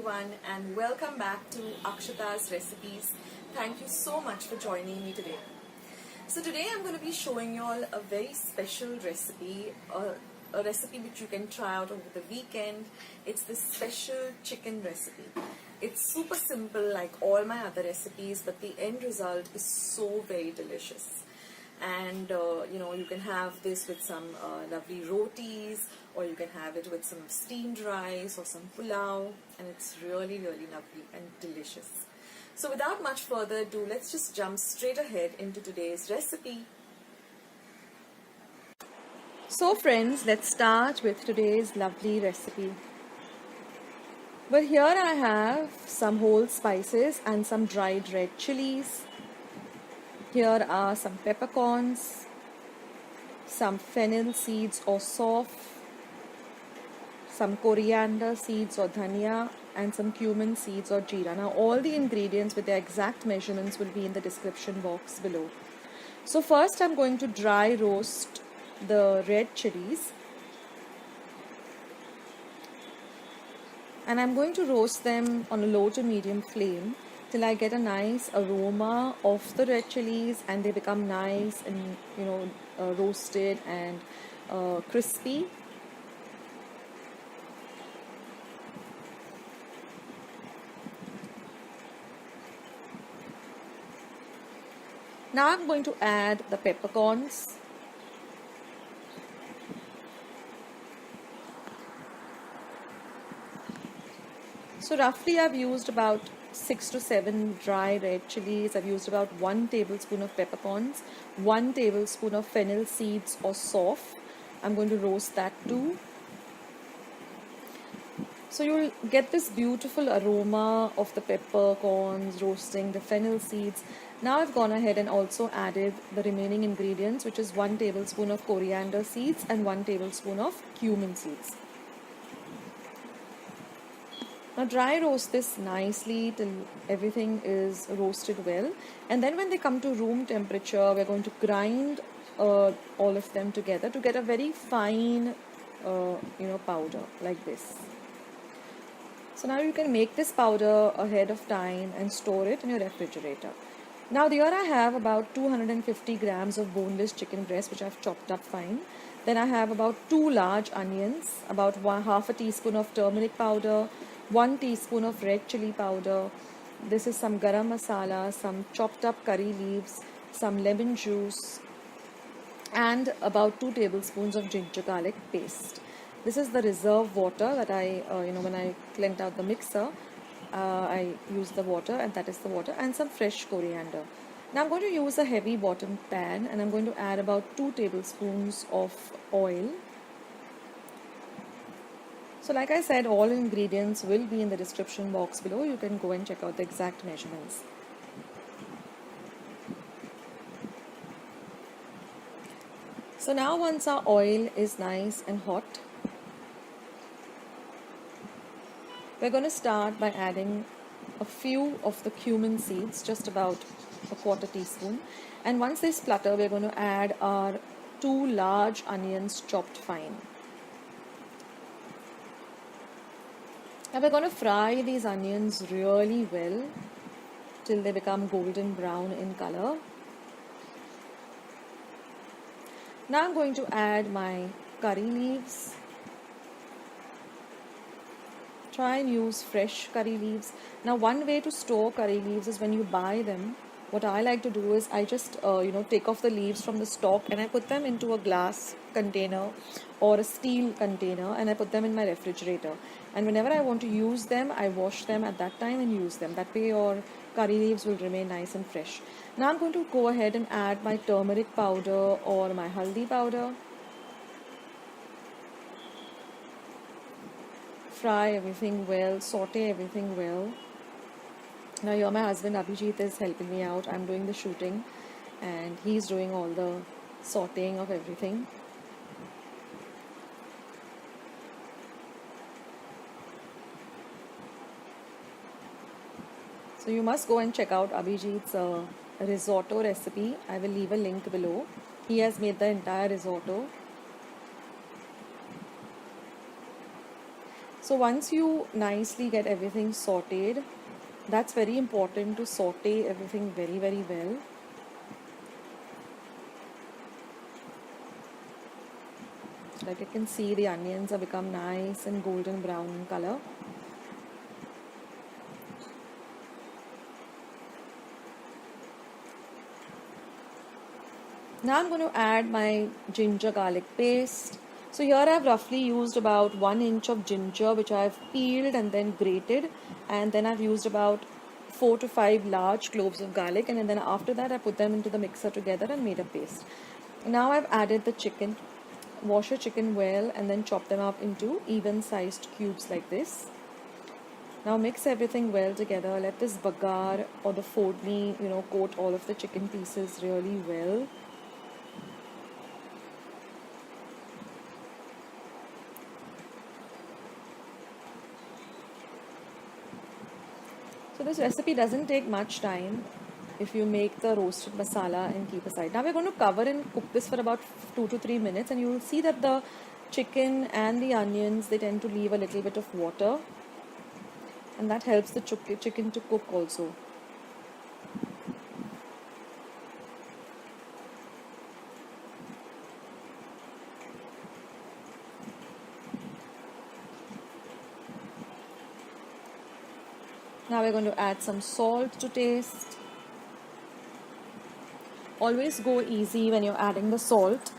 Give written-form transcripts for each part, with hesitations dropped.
everyone, and welcome back to Akshata's Recipes. Thank you so much for joining me today. So today I'm going to be showing you all a very special recipe, a recipe which you can try out over the weekend. It's this special chicken recipe. It's super simple like all my other recipes, but the end result is so very delicious. And you can have this with some lovely rotis, or you can have it with some steamed rice or some pulao, and it's really lovely and delicious. So without much further ado, let's just jump straight ahead into today's recipe. So friends, let's start with today's lovely recipe. Well, here I have some whole spices and some dried red chilies. Here are some peppercorns, some fennel seeds or sauf, some coriander seeds or dhania, and some cumin seeds or jeera. Now all the ingredients with their exact measurements will be in the description box below. So first I'm going to dry roast the red chilies, and I'm going to roast them on a low to medium flame till I get a nice aroma of the red chilies and they become nice and roasted and crispy. Now I'm going to add the peppercorns. So roughly I've used about 6 to 7 dry red chilies. I've used about 1 tablespoon of peppercorns, 1 tablespoon of fennel seeds or sauf. I'm going to roast that too. So you'll get this beautiful aroma of the peppercorns roasting, the fennel seeds. Now I've gone ahead and also added the remaining ingredients, which is 1 tablespoon of coriander seeds and 1 tablespoon of cumin seeds. Now dry roast this nicely till everything is roasted well, and then when they come to room temperature, we're going to grind all of them together to get a very fine powder like this. So now you can make this powder ahead of time and store it in your refrigerator. Now here I have about 250 grams of boneless chicken breast, which I've chopped up fine. Then I have about 2 large onions, about half a teaspoon of turmeric powder, 1 teaspoon of red chili powder. This is some garam masala, some chopped up curry leaves, some lemon juice, and about 2 tablespoons of ginger garlic paste. This is the reserve water that I, when I cleaned out the mixer, I used the water, and that is the water, and some fresh coriander. Now I'm going to use a heavy bottom pan, and I'm going to add about 2 tablespoons of oil. So like I said, all ingredients will be in the description box below. You can go and check out the exact measurements. So now once our oil is nice and hot, we're going to start by adding a few of the cumin seeds, just about a quarter teaspoon. And once they splutter, we're going to add our 2 large onions chopped fine. Now we're going to fry these onions really well till they become golden brown in color. Now I'm going to add my curry leaves. Try and use fresh curry leaves. Now one way to store curry leaves is when you buy them. What I like to do is I just take off the leaves from the stalk and I put them into a glass container or a steel container, and I put them in my refrigerator. And whenever I want to use them, I wash them at that time and use them. That way your curry leaves will remain nice and fresh. Now I'm going to go ahead and add my turmeric powder or my haldi powder. Fry everything well, saute everything well. Now here my husband Abhijit is helping me out. I'm doing the shooting and he's doing all the sauteing of everything. So you must go and check out Abhijit's risotto recipe. I will leave a link below. He has made the entire risotto. So once you nicely get everything sauteed, that's very important to saute everything very, very well. Like you can see, the onions have become nice and golden brown in color. Now I'm going to add my ginger garlic paste. So here I've roughly used about 1 inch of ginger, which I've peeled and then grated, and then I've used about 4 to 5 large cloves of garlic, and then after that I put them into the mixer together and made a paste. Now I've added the chicken. Wash your chicken well and then chop them up into even sized cubes like this. Now mix everything well together. Let this bagar or the fodni, coat all of the chicken pieces really well. So this recipe doesn't take much time if you make the roasted masala and keep aside. Now we're going to cover and cook this for about 2 to 3 minutes, and you will see that the chicken and the onions, they tend to leave a little bit of water, and that helps the chicken to cook also. Now we're going to add some salt to taste. Always go easy when you're adding the salt,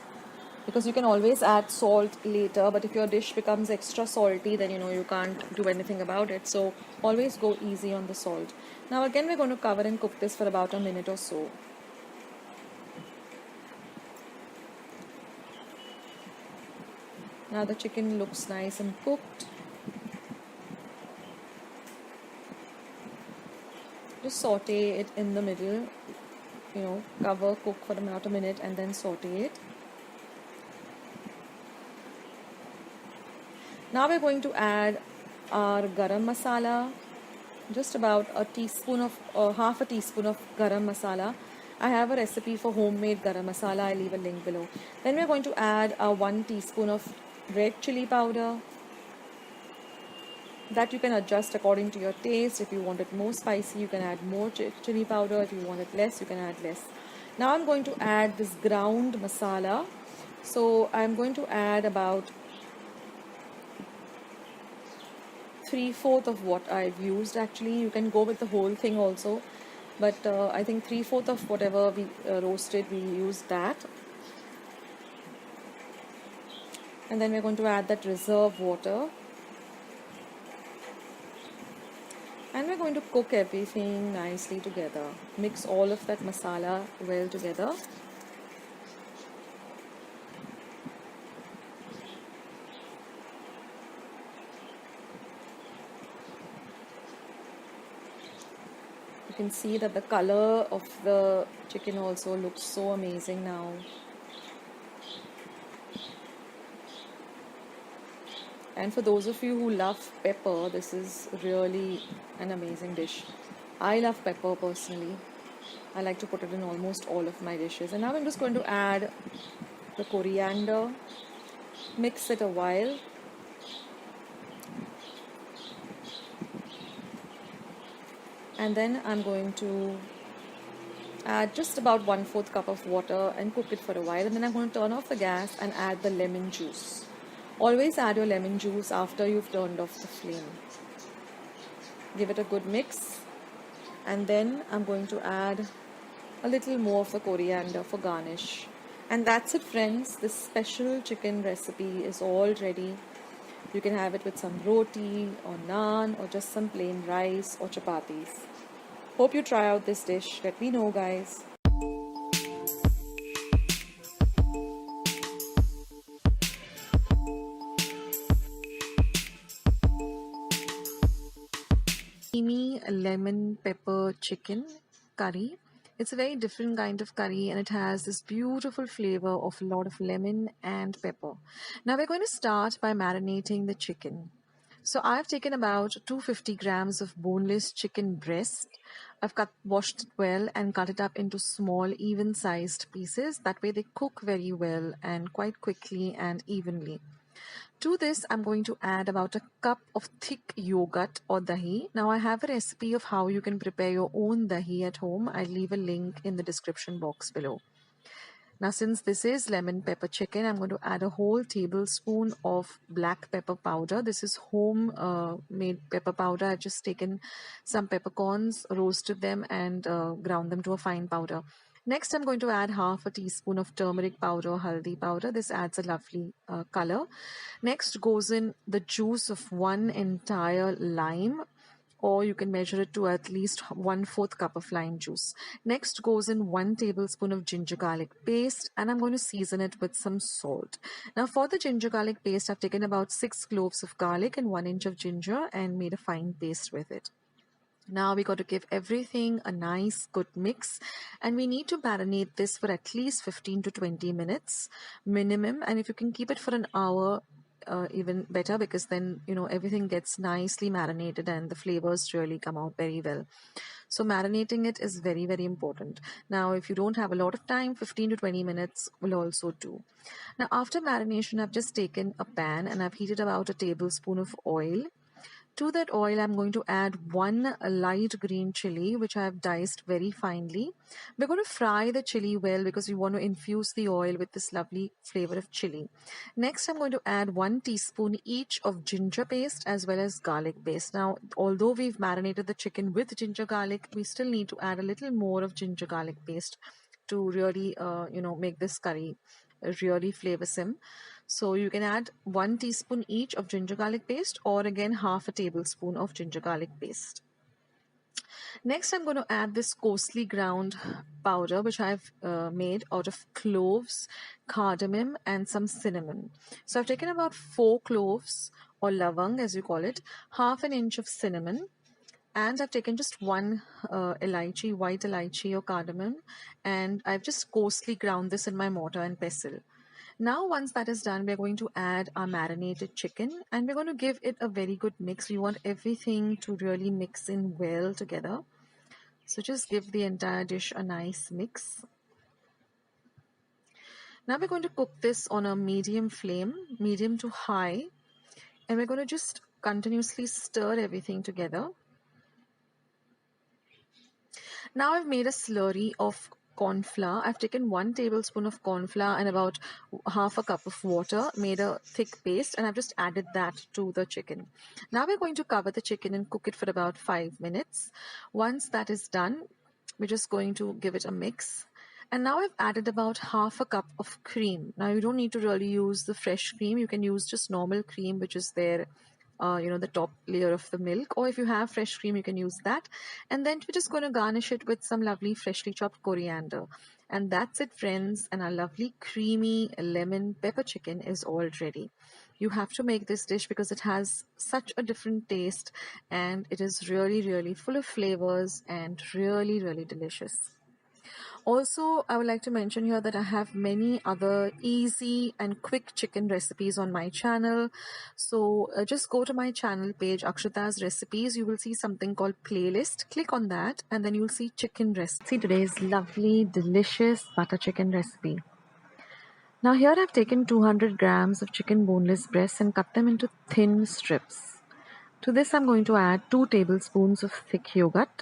because you can always add salt later, but if your dish becomes extra salty, then you can't do anything about it. So always go easy on the salt. Now again, we're going to cover and cook this for about a minute or so. Now the chicken looks nice and cooked. Just saute it in the middle, cover, cook for about a minute and then saute it. Now we're going to add our garam masala, just about half a teaspoon of garam masala. I have a recipe for homemade garam masala. I'll leave a link below. Then we're going to add 1 teaspoon of red chili powder. That you can adjust according to your taste. If you want it more spicy, you can add more chili powder. If you want it less, you can add less. Now I'm going to add this ground masala. So I'm going to add about 3/4 of what I've used. Actually, you can go with the whole thing also, but I think 3/4 of whatever we roasted, we used that. And then we're going to add that reserve water. And we're going to cook everything nicely together. Mix all of that masala well together. You can see that the color of the chicken also looks so amazing now. And for those of you who love pepper, this is really an amazing dish. I love pepper personally. I like to put it in almost all of my dishes. And now I'm just going to add the coriander. Mix it a while. And then I'm going to add just about 1/4 cup of water and cook it for a while. And then I'm going to turn off the gas and add the lemon juice. Always add your lemon juice after you've turned off the flame. Give it a good mix. And then I'm going to add a little more of the coriander for garnish. And that's it, friends. This special chicken recipe is all ready. You can have it with some roti or naan or just some plain rice or chapatis. Hope you try out this dish. Let me know, guys. Creamy lemon pepper chicken curry. It's a very different kind of curry, and it has this beautiful flavor of a lot of lemon and pepper. Now we're going to start by marinating the chicken. So I've taken about 250 grams of boneless chicken breast. I've washed it well and cut it up into small, even-sized pieces. That way they cook very well and quite quickly and evenly. To this, I'm going to add about a cup of thick yogurt or dahi. Now, I have a recipe of how you can prepare your own dahi at home. I'll leave a link in the description box below. Now, since this is lemon pepper chicken, I'm going to add a whole tablespoon of black pepper powder. This is home made pepper powder. I've just taken some peppercorns, roasted them, and ground them to a fine powder. Next, I'm going to add half a teaspoon of turmeric powder or haldi powder. This adds a lovely color. Next goes in the juice of one entire lime, or you can measure it to at least 1/4 cup of lime juice. Next goes in 1 tablespoon of ginger garlic paste, and I'm going to season it with some salt. Now for the ginger garlic paste, I've taken about 6 cloves of garlic and 1 inch of ginger and made a fine paste with it. Now we got to give everything a nice good mix, and we need to marinate this for at least 15 to 20 minutes minimum, and if you can keep it for an hour, even better, because then everything gets nicely marinated and the flavors really come out very well. So marinating it is very, very important. Now if you don't have a lot of time, 15 to 20 minutes will also do. Now after marination, I've just taken a pan and I've heated about a tablespoon of oil. To that oil, I'm going to add 1 light green chili, which I have diced very finely. We're going to fry the chili well because we want to infuse the oil with this lovely flavor of chili. Next, I'm going to add 1 teaspoon each of ginger paste as well as garlic paste. Now, although we've marinated the chicken with ginger garlic, we still need to add a little more of ginger garlic paste to really, make this curry really flavorsome. So you can add 1 teaspoon each of ginger garlic paste, or again half a tablespoon of ginger garlic paste. Next, I'm going to add this coarsely ground powder, which I've made out of cloves, cardamom, and some cinnamon. So I've taken about 4 cloves, or lavang as you call it, half an inch of cinnamon, and I've taken just 1 elaichi, white elaichi or cardamom, and I've just coarsely ground this in my mortar and pestle. Now once that is done, we're going to add our marinated chicken and we're going to give it a very good mix. We want everything to really mix in well together. So just give the entire dish a nice mix. Now we're going to cook this on a medium flame, medium to high, and we're going to just continuously stir everything together. Now I've made a slurry of corn flour. I've taken 1 tablespoon of corn flour and about half a cup of water, made a thick paste, and I've just added that to the chicken. Now we're going to cover the chicken and cook it for about 5 minutes. Once that is done, we're just going to give it a mix. And now I've added about half a cup of cream. Now you don't need to really use the fresh cream. You can use just normal cream, which is there, the top layer of the milk, or if you have fresh cream, you can use that. And then we're just going to garnish it with some lovely freshly chopped coriander. And that's it, friends. And our lovely creamy lemon pepper chicken is all ready. You have to make this dish because it has such a different taste, and it is really, really full of flavors and really, really delicious. Also, I would like to mention here that I have many other easy and quick chicken recipes on my channel. So just go to my channel page, Akshita's Recipes. You will see something called playlist. Click on that and then you'll see chicken recipe. See today's lovely, delicious butter chicken recipe. Now here I've taken 200 grams of chicken boneless breasts and cut them into thin strips. To this I'm going to add 2 tablespoons of thick yogurt,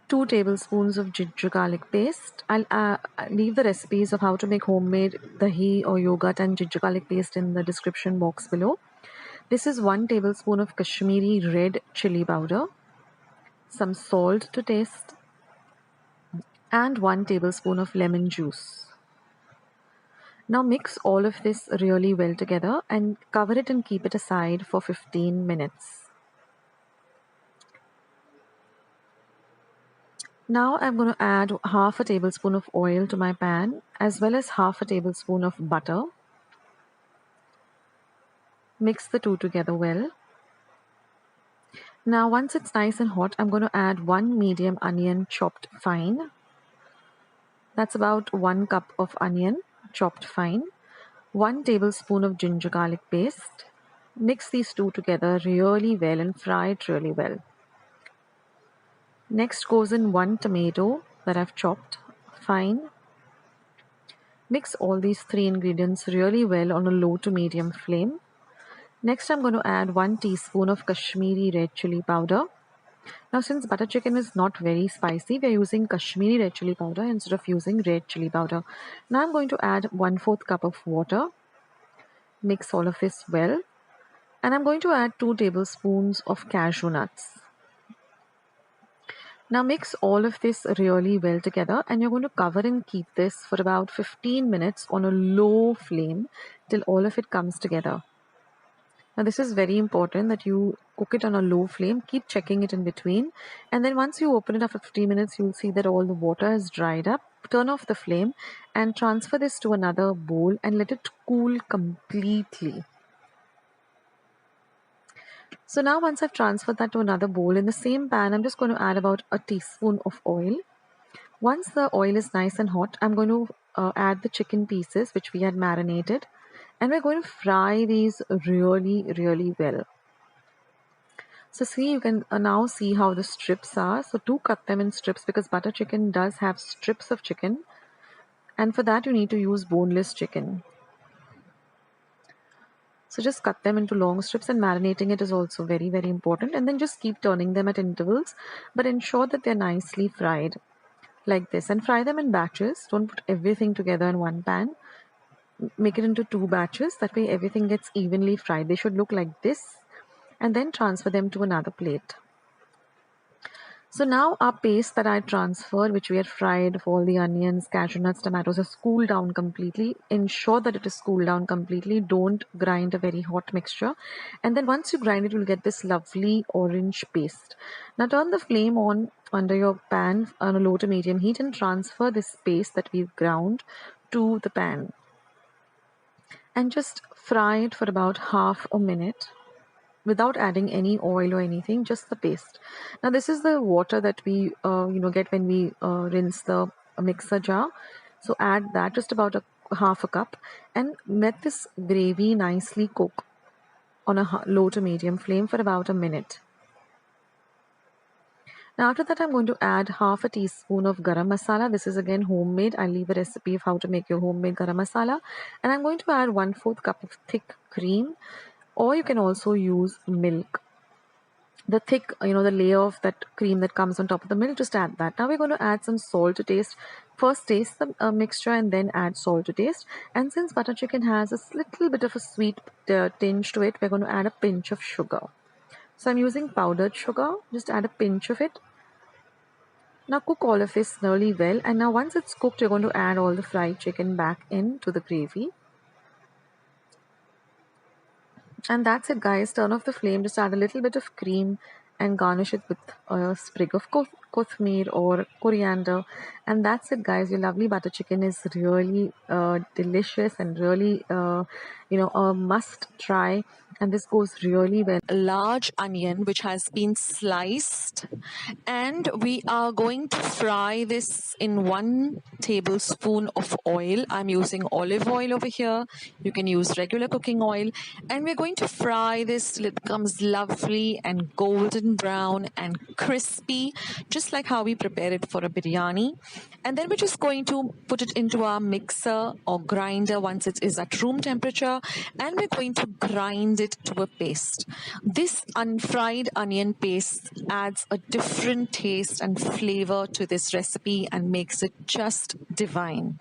2 tablespoons of ginger garlic paste. I'll leave the recipes of how to make homemade dahi or yogurt and ginger garlic paste in the description box below. This is 1 tablespoon of Kashmiri red chili powder, some salt to taste, and 1 tablespoon of lemon juice. Now mix all of this really well together and cover it and keep it aside for 15 minutes. Now I'm going to add half a tablespoon of oil to my pan as well as half a tablespoon of butter. Mix the two together well. Now once it's nice and hot, I'm going to add 1 medium onion chopped fine. That's about 1 cup of onion chopped fine. 1 tablespoon of ginger garlic paste. Mix these two together really well and fry it really well. Next goes in 1 tomato that I've chopped fine. Mix all these 3 ingredients really well on a low to medium flame. Next, I'm going to add 1 teaspoon of Kashmiri red chili powder. Now, since butter chicken is not very spicy, we are using Kashmiri red chili powder instead of using red chili powder. Now, I'm going to add 1/4 cup of water. Mix all of this well. And I'm going to add 2 tablespoons of cashew nuts. Now mix all of this really well together, and you're going to cover and keep this for about 15 minutes on a low flame till all of it comes together. Now this is very important that you cook it on a low flame, keep checking it in between, and then once you open it after 15 minutes, you'll see that all the water has dried up. Turn off the flame and transfer this to another bowl and let it cool completely. So now once I've transferred that to another bowl, in the same pan, I'm just going to add about a teaspoon of oil. Once the oil is nice and hot, I'm going to add the chicken pieces which we had marinated, and we're going to fry these really well. So see, you can now see how the strips are. So do cut them in strips because butter chicken does have strips of chicken, and for that you need to use boneless chicken. So just cut them into long strips, and marinating it is also very important, and then just keep turning them at intervals, but ensure that they're nicely fried like this, and fry them in batches. Don't put everything together in one pan. Make it into 2 batches. That way everything gets evenly fried. They should look like this, and then transfer them to another plate. So now our paste that I transferred, which we had fried of all the onions, cashew nuts, tomatoes, has cooled down completely. Ensure that it is cooled down completely. Don't grind a very hot mixture. And then once you grind it, you'll get this lovely orange paste. Now turn the flame on under your pan on a low to medium heat and transfer this paste that we've ground to the pan. And just fry it for about half a minute without adding any oil or anything, just the paste. Now this is the water that we get when we rinse the mixer jar. So add that, just about half a cup, and let this gravy nicely cook on a low to medium flame for about a minute. Now after that, I'm going to add half a teaspoon of garam masala. This is again homemade. I'll leave a recipe of how to make your homemade garam masala. And I'm going to add 1/4 cup of thick cream, or you can also use milk. The thick, the layer of that cream that comes on top of the milk, just add that. Now we're going to add some salt to taste. First taste the mixture and then add salt to taste. And since butter chicken has a little bit of a sweet tinge to it, we're going to add a pinch of sugar. So I'm using powdered sugar. Just add a pinch of it. Now cook all of this really well, and now once it's cooked, you're going to add all the fried chicken back into the gravy. And that's it, guys. Turn off the flame, just add a little bit of cream and garnish it with a sprig of kothmeer or coriander. And that's it, guys. Your lovely butter chicken is really delicious and really a must try. And this goes really well. A large onion which has been sliced, and we are going to fry this in 1 tablespoon of oil. I'm using olive oil over here. You can use regular cooking oil, and we're going to fry this till it becomes lovely and golden brown and crispy, just like how we prepare it for a biryani. And then we're just going to put it into our mixer or grinder once it is at room temperature, and we're going to grind it to a paste. This unfried onion paste adds a different taste and flavor to this recipe and makes it just divine.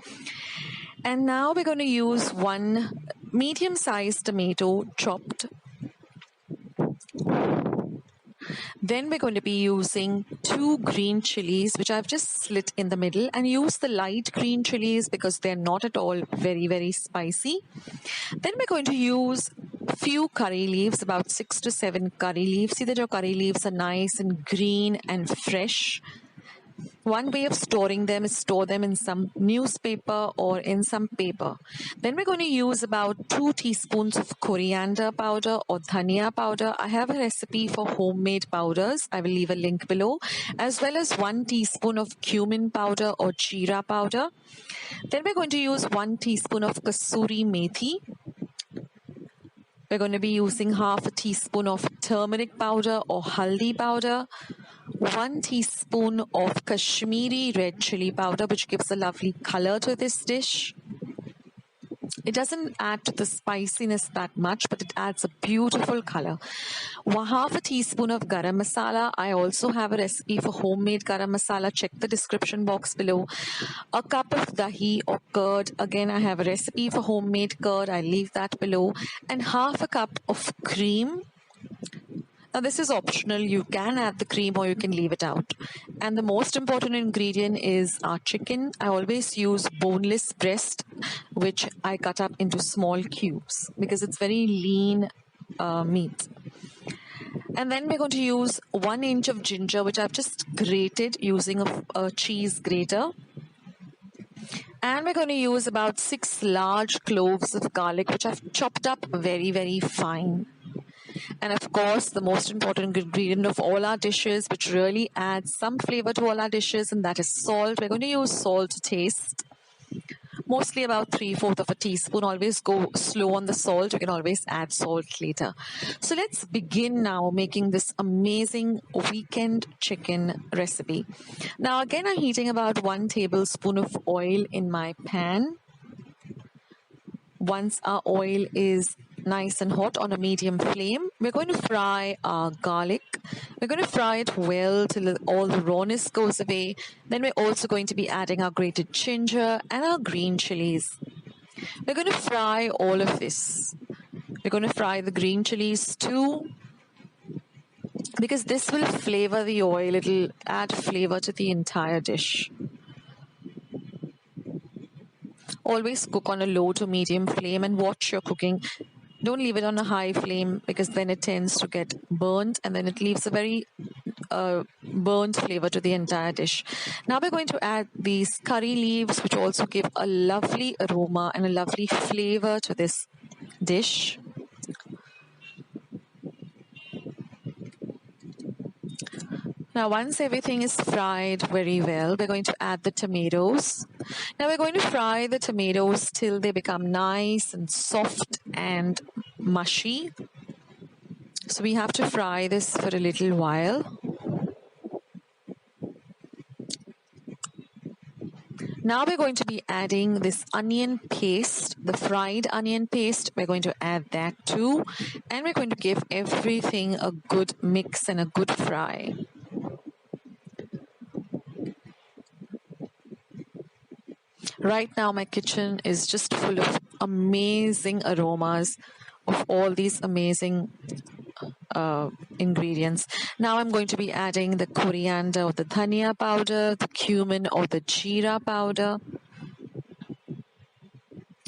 And now we're going to use 1 medium-sized tomato chopped. Then we're going to be using 2 green chilies, which I've just slit in the middle, and use the light green chilies because they're not at all very spicy. Then we're going to use few curry leaves, about 6 to 7 curry leaves. See that your curry leaves are nice and green and fresh. One way of storing them is store them in some newspaper or in some paper. Then we're going to use about 2 teaspoons of coriander powder or dhania powder. I have a recipe for homemade powders. I will leave a link below, as well as 1 teaspoon of cumin powder or jeera powder. Then we're going to use 1 teaspoon of kasuri methi. We're going to be using half a teaspoon of turmeric powder or haldi powder, 1 teaspoon of Kashmiri red chili powder, which gives a lovely color to this dish. It doesn't add to the spiciness that much, but it adds a beautiful color. Half a teaspoon of garam masala. I also have a recipe for homemade garam masala. Check the description box below. A cup of dahi or curd. Again, I have a recipe for homemade curd. I leave that below. And half a cup of cream. Now, this is optional. You can add the cream or you can leave it out. And the most important ingredient is our chicken. I always use boneless breast, which I cut up into small cubes because it's very lean meat. And then we're going to use 1 inch of ginger, which I've just grated using a cheese grater. And we're going to use about 6 large cloves of garlic, which I've chopped up very, very fine. And of course, the most important ingredient of all our dishes, which really adds some flavor to all our dishes, and that is salt. We're going to use salt to taste. Mostly about 3/4 of a teaspoon. Always go slow on the salt. You can always add salt later. So let's begin now making this amazing weekend chicken recipe. Now again, I'm heating about 1 tablespoon of oil in my pan. Once our oil is nice and hot on a medium flame, we're going to fry our garlic. We're going to fry it well till all the rawness goes away. Then we're also going to be adding our grated ginger and our green chilies. We're going to fry all of this. We're going to fry the green chilies too, because this will flavor the oil. It'll add flavor to the entire dish. Always cook on a low to medium flame and watch your cooking. Don't leave it on a high flame because then it tends to get burnt and then it leaves a very burnt flavor to the entire dish. Now we're going to add these curry leaves, which also give a lovely aroma and a lovely flavor to this dish. Now, once everything is fried very well, we're going to add the tomatoes. Now, we're going to fry the tomatoes till they become nice and soft and mushy. So we have to fry this for a little while. Now we're going to be adding this onion paste, the fried onion paste. We're going to add that too. And we're going to give everything a good mix and a good fry. Right now, my kitchen is just full of amazing aromas of all these amazing ingredients. Now I'm going to be adding the coriander or the dhania powder, the cumin or the jeera powder,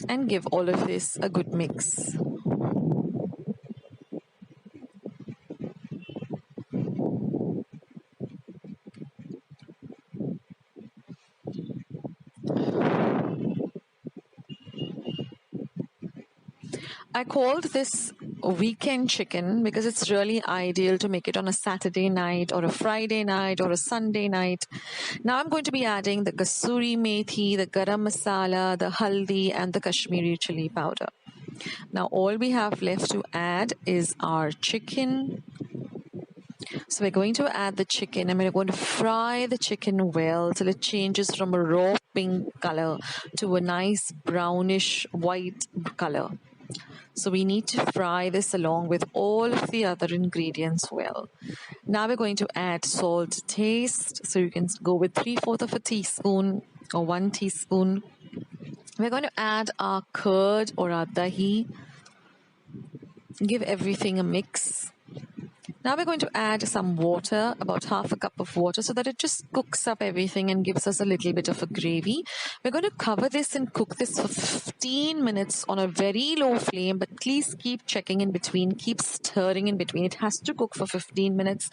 and give all of this a good mix. I called this weekend chicken because it's really ideal to make it on a Saturday night or a Friday night or a Sunday night. Now I'm going to be adding the kasuri methi, the garam masala, the haldi and the Kashmiri chili powder. Now all we have left to add is our chicken. So we're going to add the chicken and we're going to fry the chicken well till it changes from a raw pink color to a nice brownish white color. So we need to fry this along with all of the other ingredients well. Now we're going to add salt to taste. So you can go with 3/4 of a teaspoon or 1 teaspoon. We're going to add our curd or our dahi. Give everything a mix. Now we're going to add some water, about 1/2 cup of water, so that it just cooks up everything and gives us a little bit of a gravy. We're going to cover this and cook this for 15 minutes on a very low flame, but please keep checking in between, keep stirring in between. It has to cook for 15 minutes,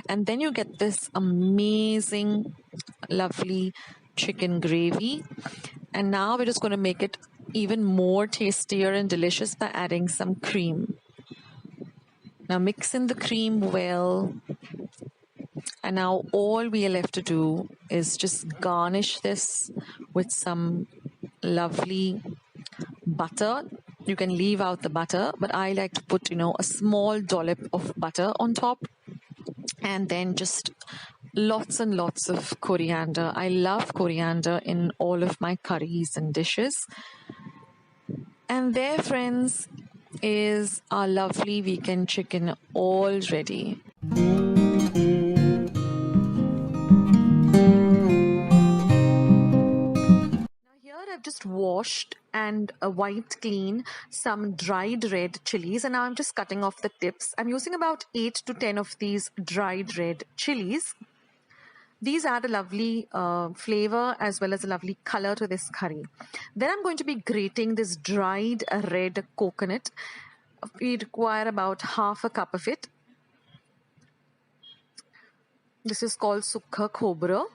and then you get this amazing, lovely chicken gravy. And now we're just going to make it even more tastier and delicious by adding some cream. Now mix in the cream well. And now all we are left to do is just garnish this with some lovely butter. You can leave out the butter, but I like to put, a small dollop of butter on top. And then just lots and lots of coriander. I love coriander in all of my curries and dishes. And there, friends, is our lovely weekend chicken all ready. Now here I've just washed and wiped clean some dried red chilies, and now I'm just cutting off the tips. I'm using about 8 to 10 of these dried red chilies. These add a lovely flavor as well as a lovely color to this curry. Then I'm going to be grating this dried red coconut. We require about half a cup of it. This is called sukha khobra.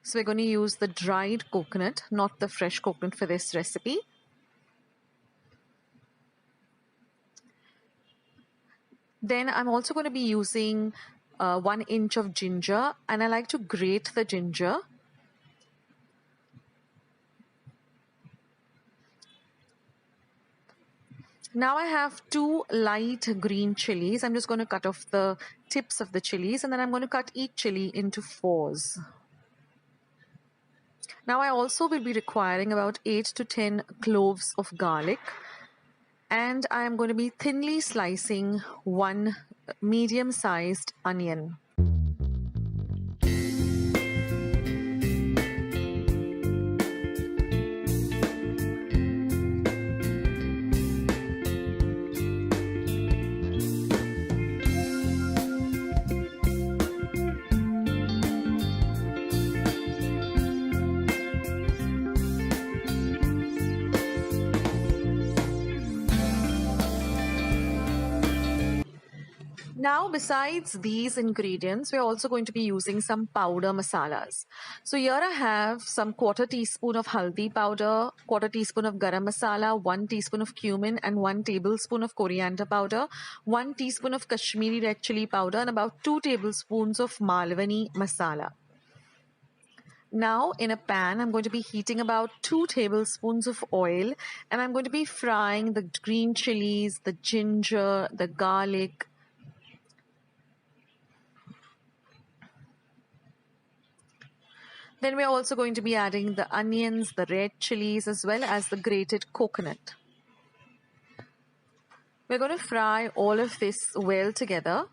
So we're going to use the dried coconut, not the fresh coconut for this recipe. Then I'm also going to be using 1 inch of ginger, and I like to grate the ginger. Now I have 2 light green chilies. I'm just going to cut off the tips of the chilies, and then I'm going to cut each chili into 4s. Now I also will be requiring about 8 to 10 cloves of garlic, and I am going to be thinly slicing 1 medium-sized onion. Now, besides these ingredients, we're also going to be using some powder masalas. So here I have some 1/4 teaspoon of haldi powder, 1/4 teaspoon of garam masala, 1 teaspoon of cumin, and 1 tablespoon of coriander powder, 1 teaspoon of Kashmiri red chili powder, and about 2 tablespoons of Malwani masala. Now, in a pan, I'm going to be heating about 2 tablespoons of oil, and I'm going to be frying the green chilies, the ginger, the garlic. Then we're also going to be adding the onions, the red chilies, as well as the grated coconut. We're going to fry all of this well together.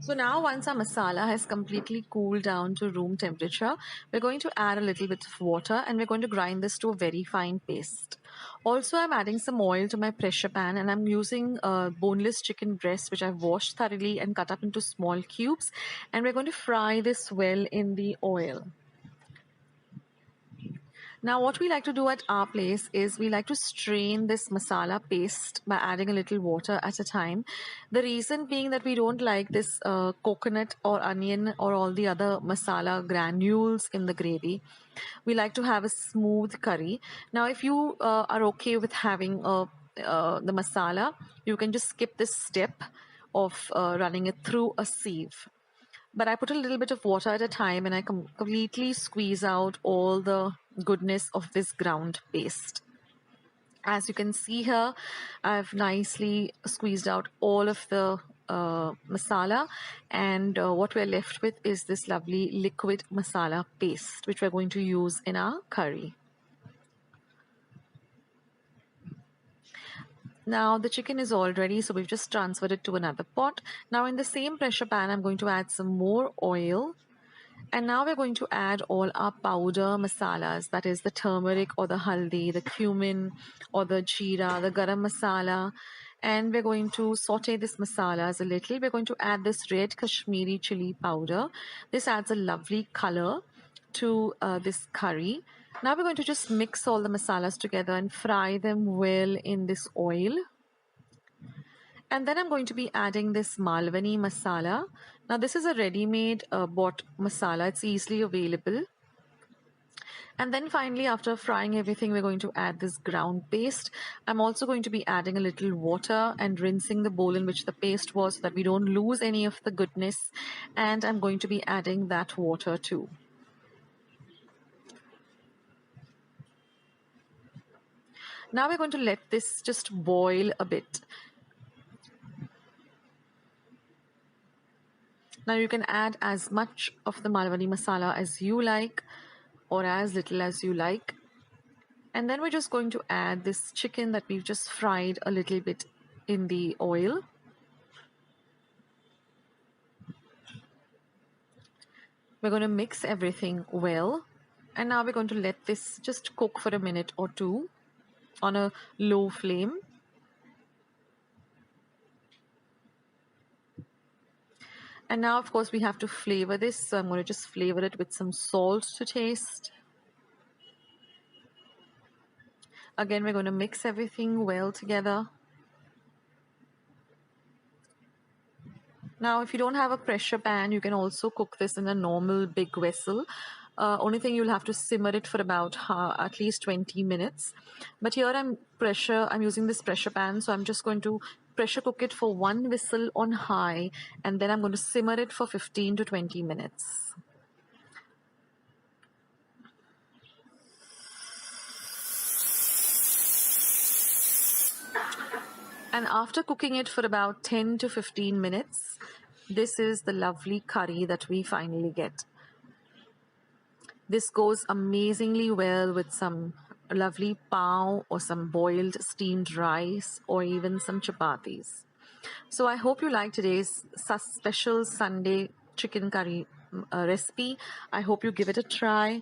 So now once our masala has completely cooled down to room temperature, we're going to add a little bit of water, and we're going to grind this to a very fine paste. Also, I'm adding some oil to my pressure pan, and I'm using boneless chicken breast, which I've washed thoroughly and cut up into small cubes, and we're going to fry this well in the oil. Now, what we like to do at our place is we like to strain this masala paste by adding a little water at a time. The reason being that we don't like this coconut or onion or all the other masala granules in the gravy. We like to have a smooth curry. Now, if you are okay with having the masala, you can just skip this step of running it through a sieve. But I put a little bit of water at a time, and I completely squeeze out all the goodness of this ground paste. As you can see here, I've nicely squeezed out all of the masala, and what we're left with is this lovely liquid masala paste, which we're going to use in our curry. Now the chicken is all ready, so we've just transferred it to another pot. Now in the same pressure pan, I'm going to add some more oil. And now we're going to add all our powder masalas, that is the turmeric or the haldi, the cumin or the jeera, the garam masala. And we're going to saute this masalas a little. We're going to add this red Kashmiri chili powder. This adds a lovely color to this curry. Now we're going to just mix all the masalas together and fry them well in this oil. And then I'm going to be adding this Malwani masala. Now this is a ready-made bought masala. It's easily available. And then finally, after frying everything, we're going to add this ground paste. I'm also going to be adding a little water and rinsing the bowl in which the paste was so that we don't lose any of the goodness. And I'm going to be adding that water too. Now we're going to let this just boil a bit. Now you can add as much of the Malwani masala as you like or as little as you like. And then we're just going to add this chicken that we've just fried a little bit in the oil. We're going to mix everything well. And now we're going to let this just cook for a minute or two on a low flame. And now, of course, we have to flavor this. So I'm going to just flavor it with some salt to taste. Again, we're going to mix everything well together. Now, if you don't have a pressure pan, you can also cook this in a normal big vessel. Only thing, you'll have to simmer it for about at least 20 minutes. But here I'm using this pressure pan, so I'm just going to pressure cook it for one whistle on high, and then I'm going to simmer it for 15 to 20 minutes. And after cooking it for about 10 to 15 minutes, this is the lovely curry that we finally get. This goes amazingly well with some lovely pav or some boiled steamed rice or even some chapatis. So I hope you like today's special Sunday chicken curry recipe. I hope you give it a try.